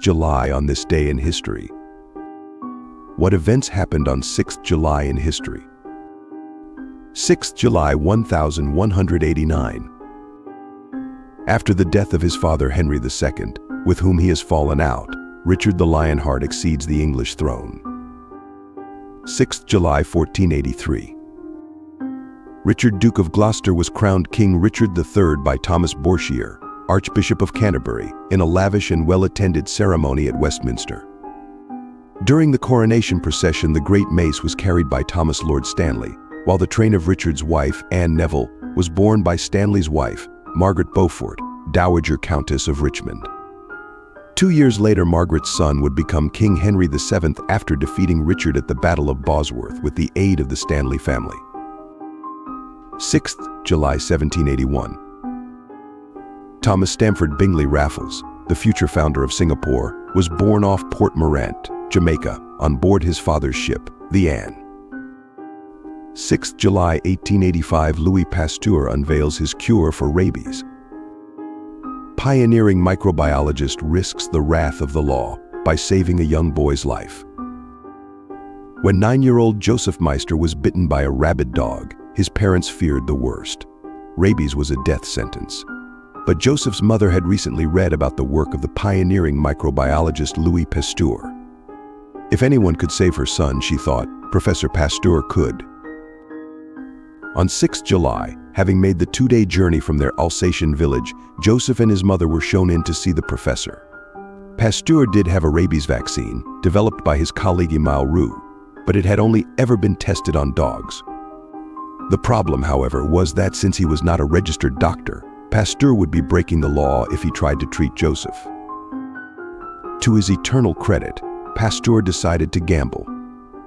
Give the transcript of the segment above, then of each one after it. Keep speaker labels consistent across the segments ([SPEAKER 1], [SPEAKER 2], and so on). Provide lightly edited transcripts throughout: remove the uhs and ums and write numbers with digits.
[SPEAKER 1] July on this day in history. What events happened on 6th July in history? 6th July 1189. After the death of his father Henry II, with whom he has fallen out, Richard the Lionheart acceds the English throne. 6th July 1483. Richard, Duke of Gloucester, was crowned King Richard III by Thomas Bourchier, Archbishop of Canterbury, in a lavish and well-attended ceremony at Westminster. During the coronation procession, the great mace was carried by Thomas Lord Stanley, while the train of Richard's wife, Anne Neville, was borne by Stanley's wife, Margaret Beaufort, Dowager Countess of Richmond. 2 years later, Margaret's son would become King Henry VII after defeating Richard at the Battle of Bosworth with the aid of the Stanley family. 6th July 1781. Thomas Stamford Bingley Raffles, the future founder of Singapore, was born off Port Morant, Jamaica, on board his father's ship, the Anne. 6th July 1885, Louis Pasteur unveils his cure for rabies. Pioneering microbiologist risks the wrath of the law by saving a young boy's life. When 9-year-old Joseph Meister was bitten by a rabid dog, his parents feared the worst. Rabies was a death sentence. But Joseph's mother had recently read about the work of the pioneering microbiologist Louis Pasteur. If anyone could save her son, she thought, Professor Pasteur could. On 6th July, having made the 2-day journey from their Alsatian village, Joseph and his mother were shown in to see the professor. Pasteur did have a rabies vaccine, developed by his colleague Emile Roux, but it had only ever been tested on dogs. The problem, however, was that since he was not a registered doctor, Pasteur would be breaking the law if he tried to treat Joseph. To his eternal credit, Pasteur decided to gamble.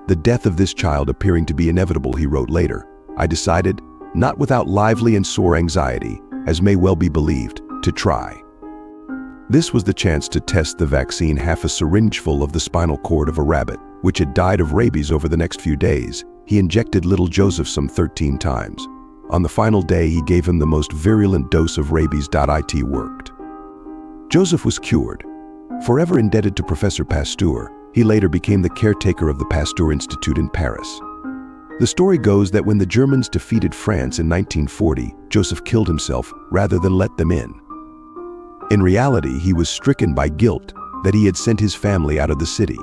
[SPEAKER 1] The death of this child appearing to be inevitable, he wrote later, I decided, not without lively and sore anxiety, as may well be believed, to try. This was the chance to test the vaccine, half a syringe full of the spinal cord of a rabbit, which had died of rabies over the next few days. He injected little Joseph some 13 times. On the final day, he gave him the most virulent dose of rabies. It worked. Joseph was cured. Forever indebted to Professor Pasteur, he later became the caretaker of the Pasteur Institute in Paris. The story goes that when the Germans defeated France in 1940, Joseph killed himself rather than let them in. In reality, he was stricken by guilt that he had sent his family out of the city.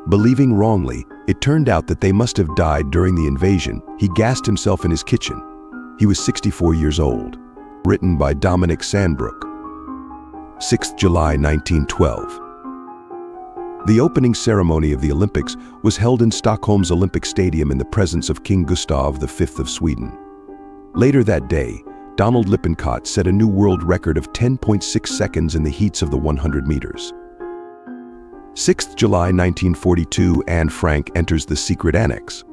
[SPEAKER 1] Believing wrongly, it turned out that they must have died during the invasion. He gassed himself in his kitchen. He was 64 years old. Written by Dominic Sandbrook. 6th July 1912. The opening ceremony of the Olympics was held in Stockholm's Olympic Stadium in the presence of King Gustav V of Sweden. Later that day, Donald Lippincott set a new world record of 10.6 seconds in the heats of the 100 meters. 6th July 1942, Anne Frank enters the secret Annex.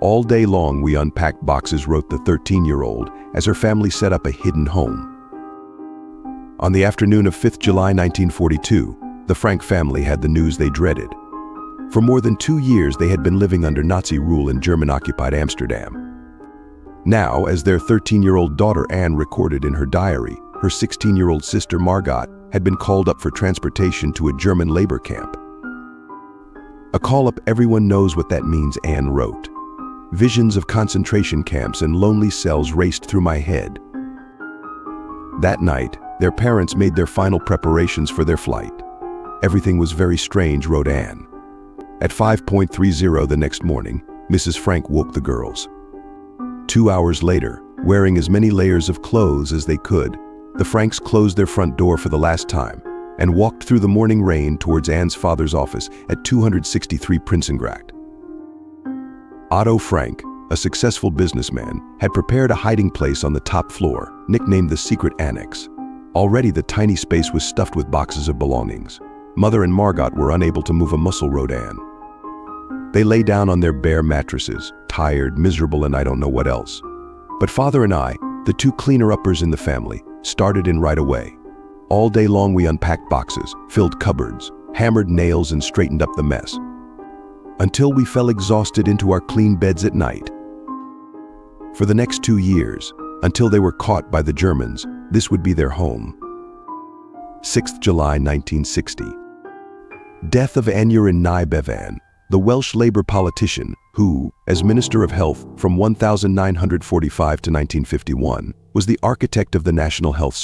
[SPEAKER 1] All day long we unpacked boxes, wrote the 13-year-old, as her family set up a hidden home. On the afternoon of 5th July 1942, the Frank family had the news they dreaded. For more than 2 years they had been living under Nazi rule in German-occupied Amsterdam. Now, as their 13-year-old daughter Anne recorded in her diary, her 16-year-old sister Margot had been called up for transportation to a German labor camp. A call-up, everyone knows what that means, Anne wrote. Visions of concentration camps and lonely cells raced through my head. That night, their parents made their final preparations for their flight. Everything was very strange, wrote Anne. At 5:30 the next morning, Mrs. Frank woke the girls. 2 hours later, wearing as many layers of clothes as they could, the Franks closed their front door for the last time and walked through the morning rain towards Anne's father's office at 263 Prinsengracht. Otto Frank, a successful businessman, had prepared a hiding place on the top floor, nicknamed the Secret Annex. Already the tiny space was stuffed with boxes of belongings. Mother and Margot were unable to move a muscle, wrote Anne. They lay down on their bare mattresses, tired, miserable, and I don't know what else. But Father and I, the two cleaner-uppers in the family, started in right away. All day long we unpacked boxes, filled cupboards, hammered nails, and straightened up the mess, until we fell exhausted into our clean beds at night. For the next 2 years, until they were caught by the Germans, this would be their home. 6th July 1960. Death of Aneurin Bevan, the Welsh Labour politician who, as Minister of Health from 1945 to 1951, was the architect of the National Health